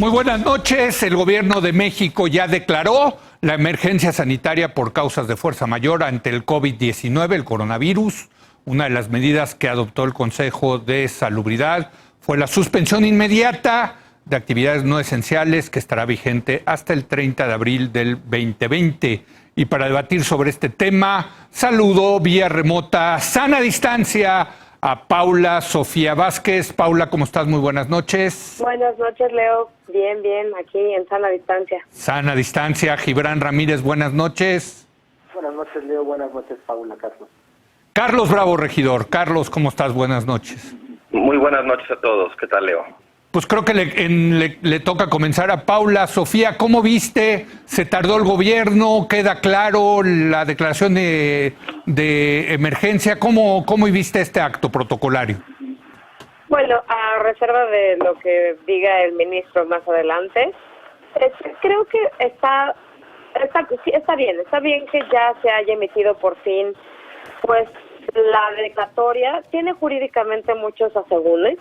Muy buenas noches. El gobierno de México ya declaró la emergencia sanitaria por causas de fuerza mayor ante el COVID-19, el coronavirus. Una de las medidas que adoptó el Consejo de Salubridad fue la suspensión inmediata de actividades no esenciales que estará vigente hasta el 30 de abril del 2020. Y para debatir sobre este tema, saludo vía remota, sana distancia, a Paula Sofía Vázquez. Paula, ¿cómo estás? Muy buenas noches. Buenas noches, Leo. Bien, aquí en sana distancia. Sana distancia. Gibran Ramírez, buenas noches. Buenas noches, Leo. Buenas noches, Paula, Carlos. Carlos Bravo, regidor. Carlos, ¿cómo estás? Buenas noches. Muy buenas noches a todos. ¿Qué tal, Leo? Pues creo que le toca comenzar a Paula. Sofía, ¿cómo viste? ¿Se tardó el gobierno? ¿Queda claro la declaración de emergencia? ¿Cómo viste este acto protocolario? Bueno, a reserva de lo que diga el ministro más adelante, creo que está bien. Está bien que ya se haya emitido por fin, pues, la declaratoria. Tiene jurídicamente muchos asegúnes.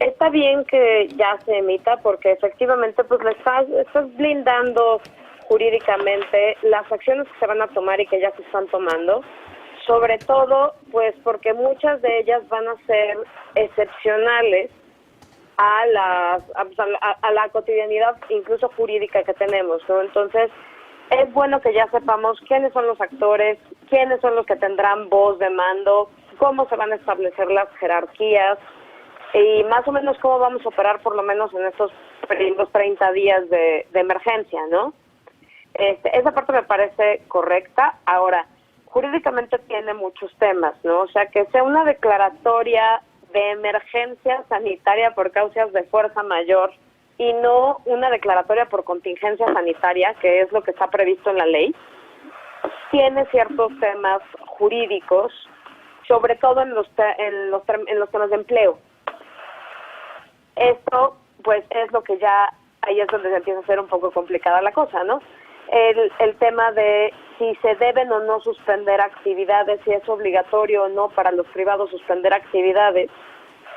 Está bien que ya se emita porque efectivamente pues le estás blindando jurídicamente las acciones que se van a tomar y que ya se están tomando, sobre todo pues porque muchas de ellas van a ser excepcionales a la cotidianidad incluso jurídica que tenemos, ¿no? Entonces es bueno que ya sepamos quiénes son los actores, quiénes son los que tendrán voz de mando, cómo se van a establecer las jerarquías y más o menos cómo vamos a operar por lo menos en estos primeros 30 días de emergencia, ¿no? Esa parte me parece correcta. Ahora, jurídicamente tiene muchos temas, ¿no? O sea, que sea una declaratoria de emergencia sanitaria por causas de fuerza mayor y no una declaratoria por contingencia sanitaria, que es lo que está previsto en la ley, tiene ciertos temas jurídicos, sobre todo en los temas de empleo. Esto, pues, es lo que ya, ahí es donde se empieza a hacer un poco complicada la cosa, ¿no? El tema de si se deben o no suspender actividades, si es obligatorio o no para los privados suspender actividades,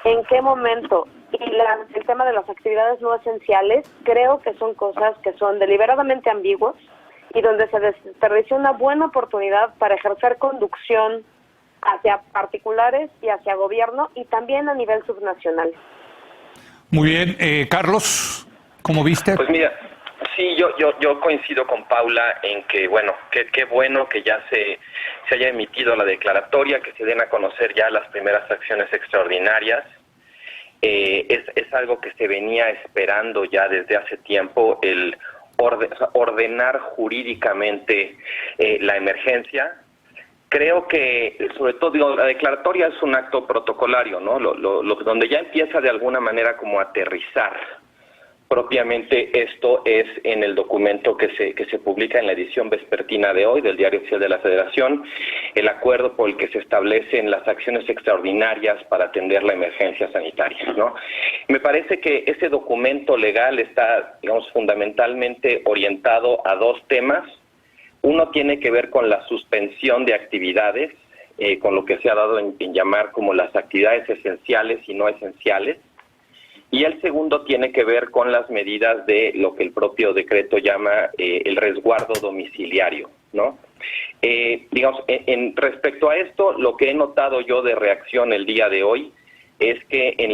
en qué momento. Y el tema de las actividades no esenciales, creo que son cosas que son deliberadamente ambiguas y donde se desperdicia una buena oportunidad para ejercer conducción hacia particulares y hacia gobierno y también a nivel subnacional. Muy bien. Carlos, ¿cómo viste? Pues mira, sí, yo coincido con Paula en que, bueno, qué bueno que ya se haya emitido la declaratoria, que se den a conocer ya las primeras acciones extraordinarias. Es algo que se venía esperando ya desde hace tiempo, el ordenar jurídicamente la emergencia. Creo que, sobre todo, la declaratoria es un acto protocolario, ¿no? Donde ya empieza de alguna manera como a aterrizar propiamente esto es en el documento que se publica en la edición vespertina de hoy del Diario Oficial de la Federación, el acuerdo por el que se establecen las acciones extraordinarias para atender la emergencia sanitaria, ¿no? Me parece que ese documento legal está, digamos, fundamentalmente orientado a dos temas. Uno tiene que ver con la suspensión de actividades, con lo que se ha dado en llamar como las actividades esenciales y no esenciales. Y el segundo tiene que ver con las medidas de lo que el propio decreto llama el resguardo domiciliario, ¿no? Digamos, respecto a esto, lo que he notado yo de reacción el día de hoy es que en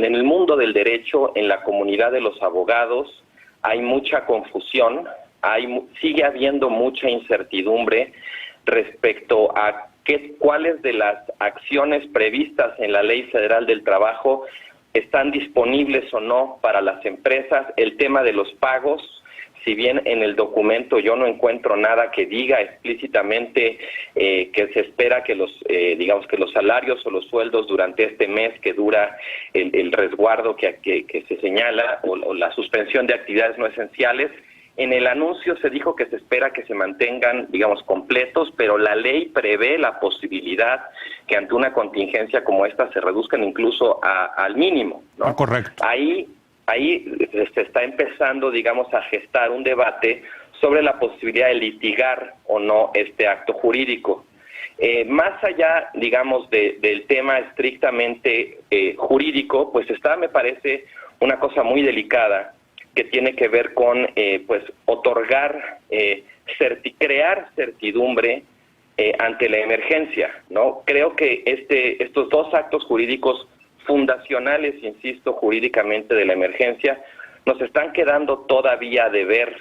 el mundo del derecho, en la comunidad de los abogados, hay mucha confusión. Sigue habiendo mucha incertidumbre respecto a cuáles de las acciones previstas en la Ley Federal del Trabajo están disponibles o no para las empresas. El tema de los pagos, si bien en el documento yo no encuentro nada que diga explícitamente que se espera que que los salarios o los sueldos durante este mes que dura el resguardo que se señala o la suspensión de actividades no esenciales. En el anuncio se dijo que se espera que se mantengan, digamos, completos, pero la ley prevé la posibilidad que ante una contingencia como esta se reduzcan incluso al mínimo, ¿no? Correcto. Ahí se está empezando, digamos, a gestar un debate sobre la posibilidad de litigar o no este acto jurídico. Más allá, digamos, del tema estrictamente jurídico, pues está, me parece, una cosa muy delicada que tiene que ver con pues otorgar, crear certidumbre ante la emergencia, ¿no? Creo que estos dos actos jurídicos fundacionales, insisto, jurídicamente de la emergencia, nos están quedando todavía a deber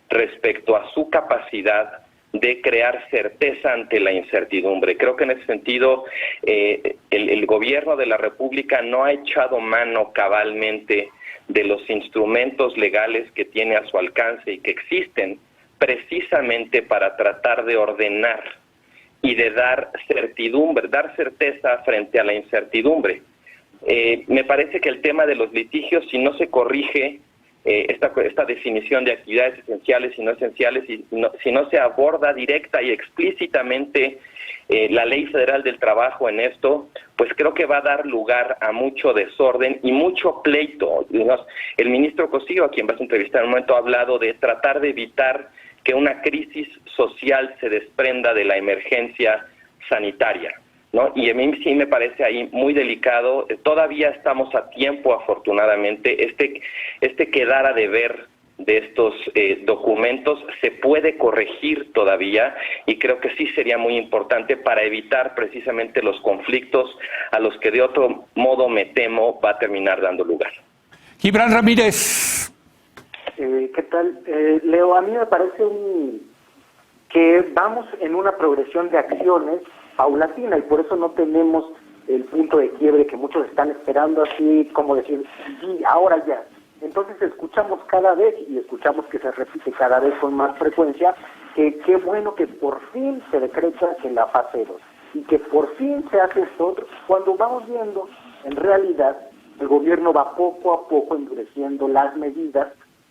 respecto a su capacidad de crear certeza ante la incertidumbre. Creo que en ese sentido el gobierno de la República no ha echado mano cabalmente de los instrumentos legales que tiene a su alcance y que existen precisamente para tratar de ordenar y de dar certidumbre, dar certeza frente a la incertidumbre. Me parece que el tema de los litigios, si no se corrige esta definición de actividades esenciales y no esenciales, si no se aborda directa y explícitamente la Ley Federal del Trabajo en esto, pues creo que va a dar lugar a mucho desorden y mucho pleito. El ministro Cosío, a quien vas a entrevistar en un momento, ha hablado de tratar de evitar que una crisis social se desprenda de la emergencia sanitaria, ¿no? Y a mí sí me parece ahí muy delicado. Todavía estamos a tiempo, afortunadamente. Este quedar a deber de estos documentos se puede corregir todavía, y creo que sí sería muy importante para evitar precisamente los conflictos a los que de otro modo, me temo, va a terminar dando lugar. Gibran Ramírez. ¿Qué tal? Leo, a mí me parece que vamos en una progresión de acciones paulatina, y por eso no tenemos el punto de quiebre que muchos están esperando, así como decir, sí, ahora ya. Entonces escuchamos cada vez, y escuchamos que se repite cada vez con más frecuencia, que qué bueno que por fin se decreta en la fase 2, y que por fin se hace esto otro, cuando vamos viendo, en realidad, el gobierno va poco a poco endureciendo las medidas.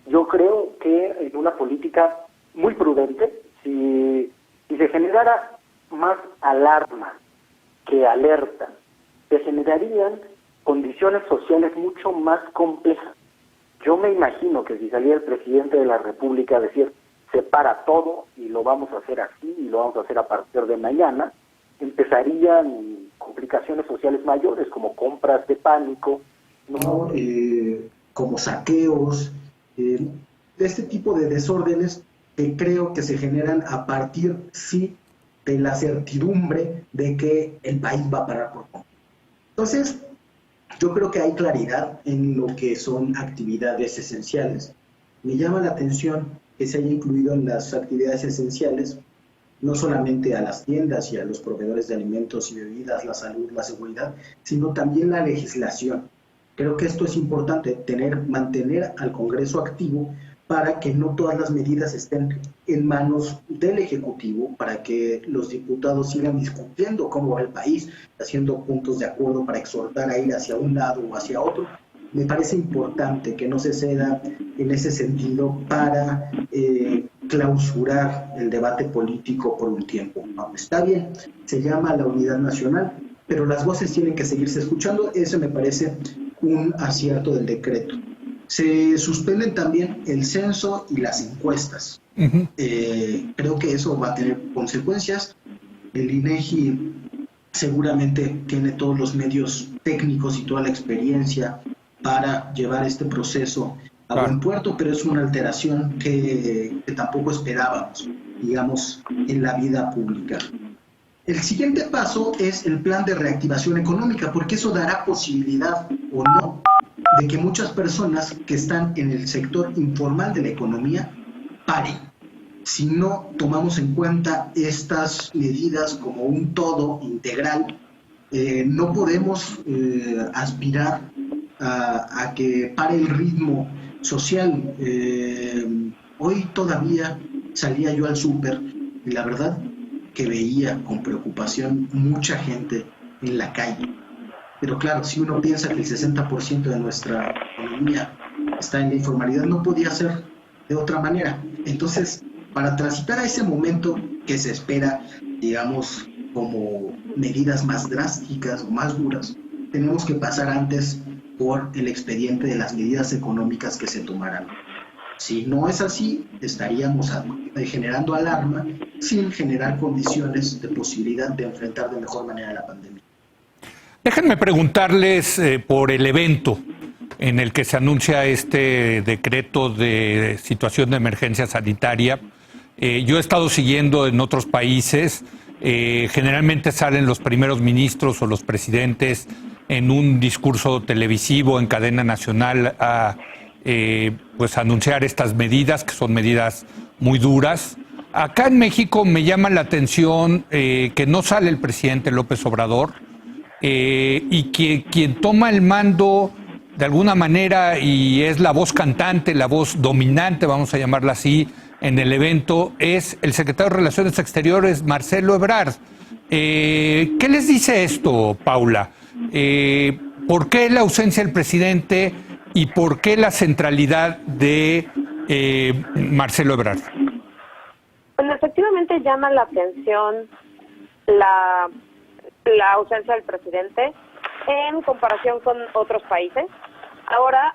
Yo creo que en una política muy prudente, si se generara más alarma que alerta, se generarían condiciones sociales mucho más complejas. Yo me imagino que si salía el presidente de la República a decir, se para todo y lo vamos a hacer así y lo vamos a hacer a partir de mañana, empezarían complicaciones sociales mayores, como compras de pánico, ¿no? Como saqueos, este tipo de desórdenes que creo que se generan a partir, sí, de la certidumbre de que el país va a parar por completo. Entonces, yo creo que hay claridad en lo que son actividades esenciales. Me llama la atención que se haya incluido en las actividades esenciales no solamente a las tiendas y a los proveedores de alimentos y bebidas, la salud, la seguridad, sino también la legislación. Creo que esto es importante, mantener al Congreso activo para que no todas las medidas estén en manos del Ejecutivo, para que los diputados sigan discutiendo cómo va el país, haciendo puntos de acuerdo para exhortar a ir hacia un lado o hacia otro. Me parece importante que no se ceda en ese sentido para clausurar el debate político por un tiempo. No, está bien, se llama la unidad nacional, pero las voces tienen que seguirse escuchando. Eso me parece un acierto del decreto. Se suspenden también el censo y las encuestas. Creo que eso va a tener consecuencias. El INEGI seguramente tiene todos los medios técnicos y toda la experiencia para llevar este proceso a buen puerto, pero es una alteración que tampoco esperábamos, digamos, en la vida pública. El siguiente paso es el plan de reactivación económica, porque eso dará posibilidad o no de que muchas personas que están en el sector informal de la economía paren. Si no tomamos en cuenta estas medidas como un todo integral, no podemos aspirar a que pare el ritmo social. Hoy todavía salía yo al súper y la verdad que veía con preocupación mucha gente en la calle. Pero claro, si uno piensa que el 60% de nuestra economía está en la informalidad, no podía ser de otra manera. Entonces, para transitar a ese momento que se espera, digamos, como medidas más drásticas o más duras, tenemos que pasar antes por el expediente de las medidas económicas que se tomarán. Si no es así, estaríamos generando alarma sin generar condiciones de posibilidad de enfrentar de mejor manera la pandemia. Déjenme preguntarles por el evento. en el que se anuncia este decreto de situación de emergencia sanitaria. Yo he estado siguiendo en otros países, generalmente salen los primeros ministros o los presidentes en un discurso televisivo en cadena nacional a pues anunciar estas medidas, que son medidas muy duras. Acá en México me llama la atención que no sale el presidente López Obrador y que quien toma el mando de alguna manera y es la voz cantante, la voz dominante, vamos a llamarla así, en el evento, es el secretario de Relaciones Exteriores, Marcelo Ebrard. ¿Qué les dice esto, Paula? ¿Por qué la ausencia del presidente y por qué la centralidad de Marcelo Ebrard? Bueno, efectivamente llama la atención la ausencia del presidente en comparación con otros países. Ahora,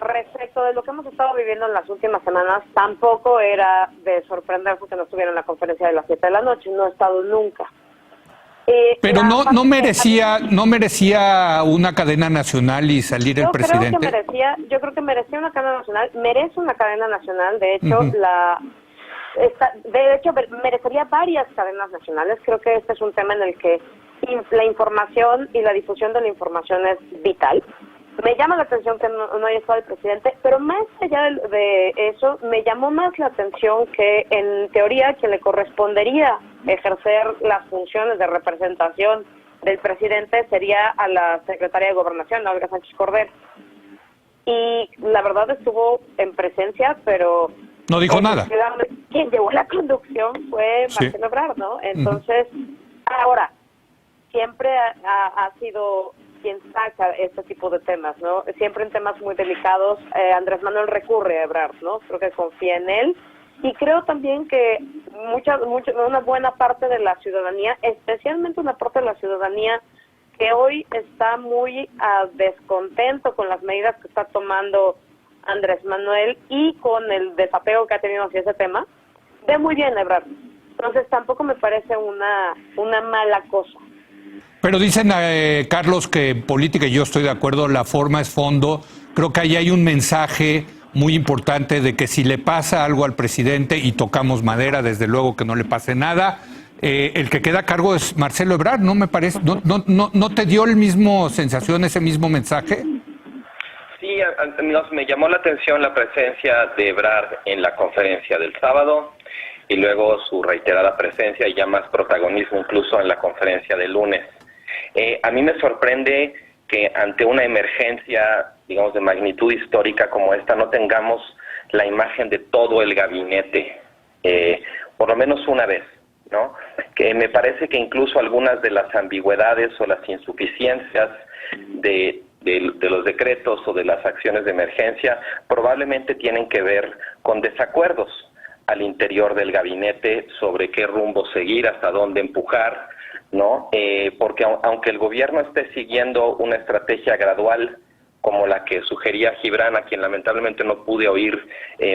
respecto de lo que hemos estado viviendo en las últimas semanas, tampoco era de sorprenderse que no estuviera en la conferencia de las 7 de la noche, no ha estado nunca. Pero no merecía una cadena nacional y salir el presidente. Yo creo que merecía una cadena nacional, merece una cadena nacional, de hecho, merecería varias cadenas nacionales. Creo que este es un tema en el que la información y la difusión de la información es vital. Me llama la atención que no haya estado el presidente, pero más allá de eso, me llamó más la atención que en teoría quien le correspondería ejercer las funciones de representación del presidente sería a la secretaria de Gobernación, Olga Sánchez Cordero. Y la verdad estuvo en presencia, pero no dijo nada. Quien llevó la conducción fue Marcelo Ebrard, ¿no? Entonces, ahora, siempre ha sido quien saca este tipo de temas, ¿no? Siempre en temas muy delicados, Andrés Manuel recurre a Ebrard, ¿no? Creo que confía en él y creo también que una buena parte de la ciudadanía, especialmente una parte de la ciudadanía que hoy está muy descontento con las medidas que está tomando Andrés Manuel y con el desapego que ha tenido hacia ese tema, ve muy bien a Ebrard. Entonces tampoco me parece una mala cosa. Pero dicen, Carlos, que en política, y yo estoy de acuerdo, la forma es fondo. Creo que ahí hay un mensaje muy importante de que si le pasa algo al presidente, y tocamos madera, desde luego que no le pase nada, el que queda a cargo es Marcelo Ebrard, ¿no me parece? ¿No te dio el mismo sensación, ese mismo mensaje? Sí, me llamó la atención la presencia de Ebrard en la conferencia del sábado y luego su reiterada presencia y ya más protagonismo incluso en la conferencia del lunes. A mí me sorprende que ante una emergencia, digamos, de magnitud histórica como esta, no tengamos la imagen de todo el gabinete, por lo menos una vez, ¿no? Que me parece que incluso algunas de las ambigüedades o las insuficiencias de los decretos o de las acciones de emergencia probablemente tienen que ver con desacuerdos al interior del gabinete sobre qué rumbo seguir, hasta dónde empujar, ¿no? Porque aunque el gobierno esté siguiendo una estrategia gradual como la que sugería Gibran, a quien lamentablemente no pude oír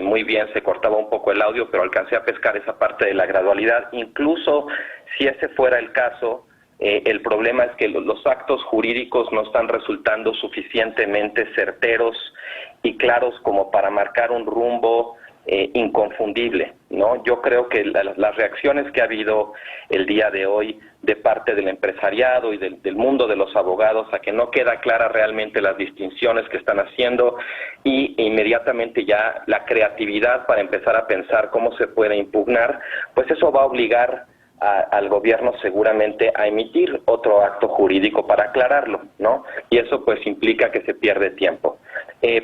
muy bien, se cortaba un poco el audio, pero alcancé a pescar esa parte de la gradualidad. Incluso si ese fuera el caso, el problema es que los actos jurídicos no están resultando suficientemente certeros y claros como para marcar un rumbo inconfundible, ¿no? Yo creo que las reacciones que ha habido el día de hoy de parte del empresariado y del mundo de los abogados a que no queda clara realmente las distinciones que están haciendo y inmediatamente ya la creatividad para empezar a pensar cómo se puede impugnar, pues eso va a obligar al gobierno seguramente a emitir otro acto jurídico para aclararlo, ¿no? Y eso pues implica que se pierde tiempo.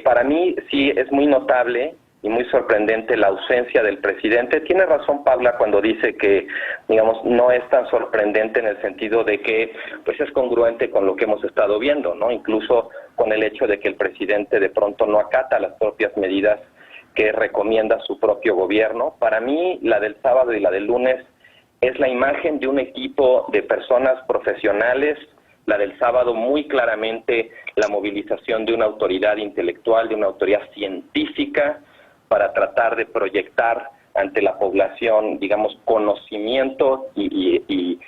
Para mí sí es muy notable y muy sorprendente la ausencia del presidente. Tiene razón Paula cuando dice que, digamos, no es tan sorprendente en el sentido de que pues es congruente con lo que hemos estado viendo, ¿no? Incluso con el hecho de que el presidente de pronto no acata las propias medidas que recomienda su propio gobierno. Para mí, la del sábado y la del lunes es la imagen de un equipo de personas profesionales. La del sábado muy claramente la movilización de una autoridad intelectual, de una autoridad científica, para tratar de proyectar ante la población, digamos, conocimiento y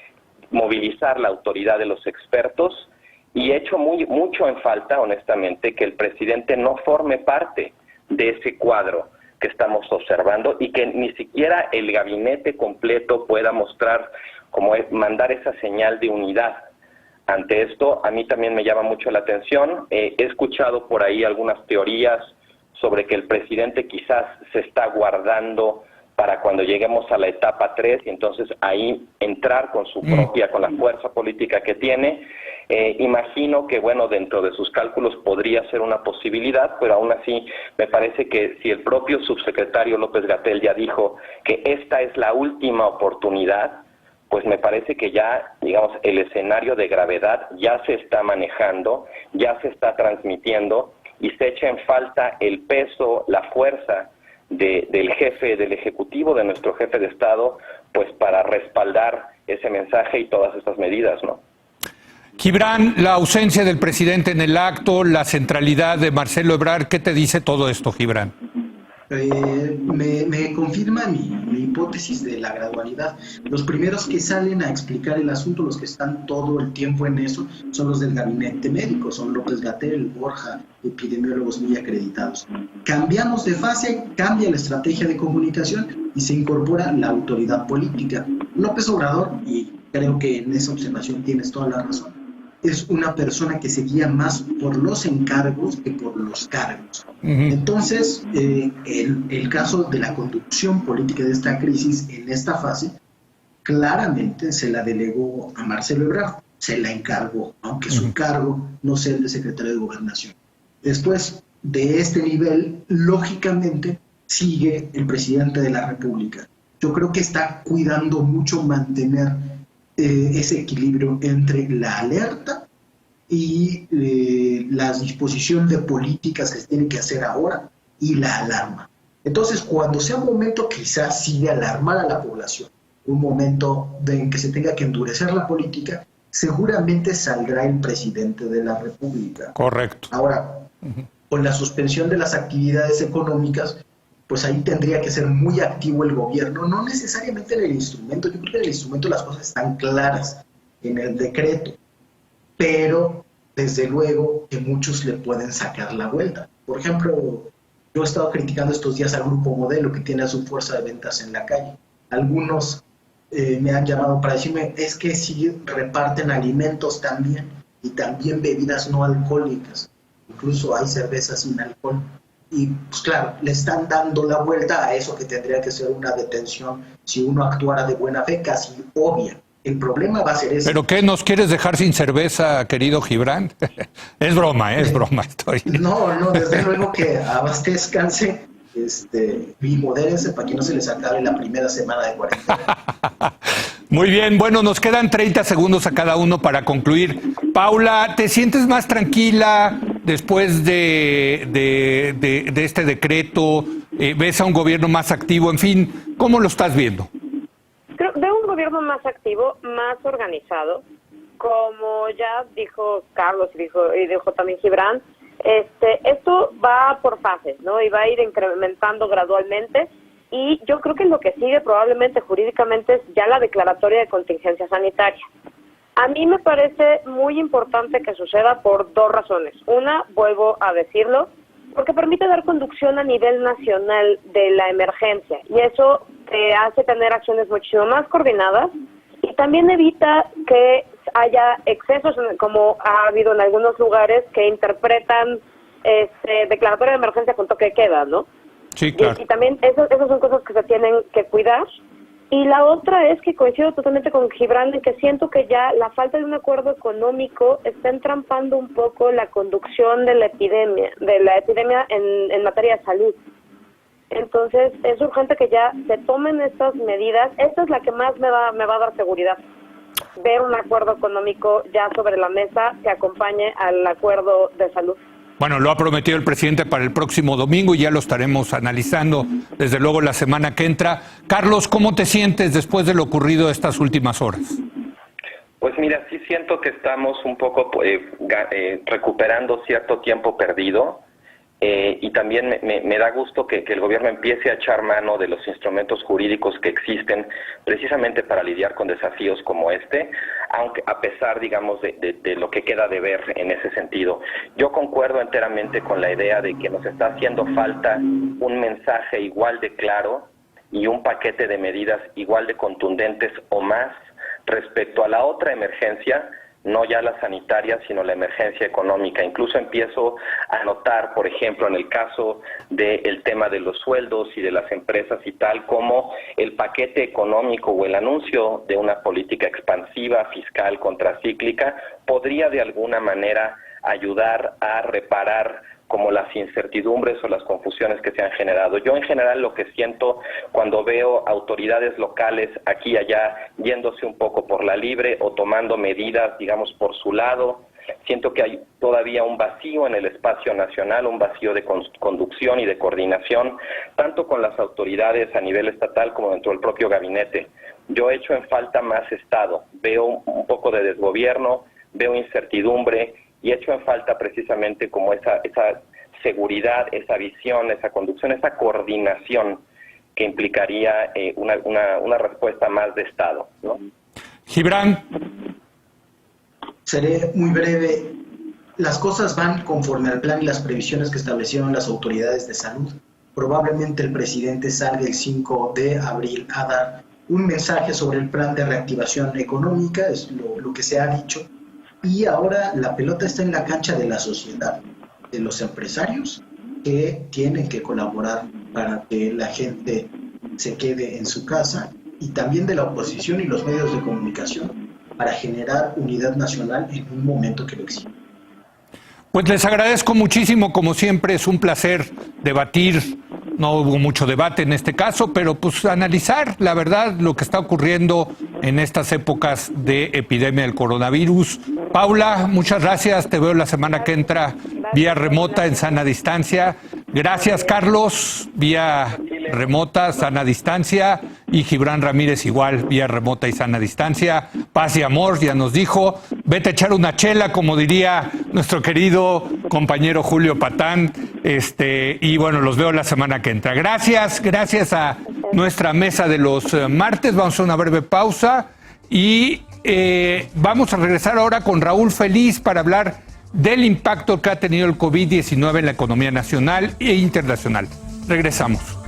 movilizar la autoridad de los expertos. y echo mucho en falta, honestamente, que el presidente no forme parte de ese cuadro que estamos observando y que ni siquiera el gabinete completo pueda mostrar, mandar esa señal de unidad. Ante esto, a mí también me llama mucho la atención. He escuchado por ahí algunas teorías sobre que el presidente quizás se está guardando para cuando lleguemos a la etapa 3 y entonces ahí entrar con su propia, con la fuerza política que tiene. Imagino que, dentro de sus cálculos podría ser una posibilidad, pero aún así me parece que si el propio subsecretario López-Gatell ya dijo que esta es la última oportunidad, pues me parece que ya, digamos, el escenario de gravedad ya se está manejando, ya se está transmitiendo y se echa en falta el peso, la fuerza del jefe del Ejecutivo, de nuestro jefe de Estado, pues para respaldar ese mensaje y todas estas medidas, ¿no? Gibran, la ausencia del presidente en el acto, la centralidad de Marcelo Ebrard, ¿qué te dice todo esto, Gibran? Me confirma mi hipótesis de la gradualidad. Los primeros que salen a explicar el asunto, los que están todo el tiempo en eso, son los del gabinete médico, son López-Gatell, Borja, epidemiólogos muy acreditados. Cambiamos de fase, cambia la estrategia de comunicación y se incorpora la autoridad política. López Obrador, y creo que en esa observación tienes toda la razón, es una persona que se guía más por los encargos que por los cargos. Entonces, el caso de la conducción política de esta crisis en esta fase, claramente se la delegó a Marcelo Ebrard, se la encargó, aunque su cargo no sea el de secretario de Gobernación. Después de este nivel, lógicamente, sigue el presidente de la República. Yo creo que está cuidando mucho mantener ese equilibrio entre la alerta y la disposición de políticas que se tienen que hacer ahora y la alarma. Entonces, cuando sea un momento quizás sí de alarmar a la población, un momento en que se tenga que endurecer la política, seguramente saldrá el presidente de la República. Correcto. Ahora, con la suspensión de las actividades económicas, pues ahí tendría que ser muy activo el gobierno, no necesariamente en el instrumento. Yo creo que en el instrumento las cosas están claras, en el decreto, pero desde luego que muchos le pueden sacar la vuelta. Por ejemplo, yo he estado criticando estos días al Grupo Modelo, que tiene a su fuerza de ventas en la calle. Algunos me han llamado para decirme, es que sí reparten alimentos también, y también bebidas no alcohólicas. Incluso hay cervezas sin alcohol. Y pues claro, le están dando la vuelta a eso que tendría que ser una detención si uno actuara de buena fe, casi obvia. El problema va a ser ese. ¿Pero qué, nos quieres dejar sin cerveza, querido Gibran? Es broma, estoy. No, desde luego que abastezcanse y modérense para que no se les acabe la primera semana de cuarentena. Muy bien, bueno, nos quedan 30 segundos a cada uno para concluir. Paula, ¿te sientes más tranquila después de este decreto? ¿Ves a un gobierno más activo? En fin, ¿cómo lo estás viendo? Veo un gobierno más activo, más organizado. Como ya dijo Carlos y dijo también Gibran, esto va por fases, ¿no? Y va a ir incrementando gradualmente. Y yo creo que lo que sigue probablemente jurídicamente es ya la declaratoria de contingencia sanitaria. A mí me parece muy importante que suceda por dos razones. Una, vuelvo a decirlo, porque permite dar conducción a nivel nacional de la emergencia y eso te hace tener acciones muchísimo más coordinadas y también evita que haya excesos, como ha habido en algunos lugares que interpretan declaratoria de emergencia con toque de queda, ¿no? Sí, claro. Y también esas son cosas que se tienen que cuidar. Y la otra es que coincido totalmente con Gibran en que siento que ya la falta de un acuerdo económico está entrampando un poco la conducción de la epidemia en materia de salud. Entonces es urgente que ya se tomen estas medidas. Esta es la que más me va a dar seguridad. Ver un acuerdo económico ya sobre la mesa que acompañe al acuerdo de salud. Bueno, lo ha prometido el presidente para el próximo domingo y ya lo estaremos analizando, desde luego, la semana que entra. Carlos, ¿cómo te sientes después de lo ocurrido estas últimas horas? Pues mira, sí siento que estamos un poco recuperando cierto tiempo perdido. y también me da gusto que el gobierno empiece a echar mano de los instrumentos jurídicos que existen precisamente para lidiar con desafíos como este, aunque a pesar, digamos, de lo que queda de ver en ese sentido. Yo concuerdo enteramente con la idea de que nos está haciendo falta un mensaje igual de claro y un paquete de medidas igual de contundentes o más respecto a la otra emergencia, no ya la sanitaria, sino la emergencia económica. Incluso empiezo a notar, por ejemplo, en el caso del tema de los sueldos y de las empresas y tal, como el paquete económico o el anuncio de una política expansiva, fiscal, contracíclica, podría de alguna manera ayudar a reparar como las incertidumbres o las confusiones que se han generado. Yo en general lo que siento cuando veo autoridades locales aquí y allá yéndose un poco por la libre o tomando medidas, digamos, por su lado, siento que hay todavía un vacío en el espacio nacional, un vacío de conducción y de coordinación, tanto con las autoridades a nivel estatal como dentro del propio gabinete. Yo echo en falta más Estado, veo un poco de desgobierno, veo incertidumbre, y echo en falta precisamente como esa seguridad, esa visión, esa conducción, esa coordinación que implicaría una respuesta más de Estado, ¿no? Gibran. Seré muy breve. Las cosas van conforme al plan y las previsiones que establecieron las autoridades de salud. Probablemente el presidente salga el 5 de abril a dar un mensaje sobre el plan de reactivación económica, es lo que se ha dicho. Y ahora la pelota está en la cancha de la sociedad, de los empresarios que tienen que colaborar para que la gente se quede en su casa, y también de la oposición y los medios de comunicación para generar unidad nacional en un momento que lo exige. Pues les agradezco muchísimo, como siempre es un placer debatir. No hubo mucho debate en este caso, pero pues analizar la verdad lo que está ocurriendo en estas épocas de epidemia del coronavirus. Paula, muchas gracias, te veo la semana que entra vía remota en sana distancia. Gracias, Carlos, vía remota, sana distancia, y Gibran Ramírez igual, vía remota y sana distancia. Paz y amor, ya nos dijo. Vete a echar una chela, como diría nuestro querido compañero Julio Patán. Y bueno, los veo la semana que entra. Gracias a nuestra mesa de los martes. Vamos a una breve pausa y vamos a regresar ahora con Raúl Feliz para hablar del impacto que ha tenido el COVID-19 en la economía nacional e internacional. Regresamos.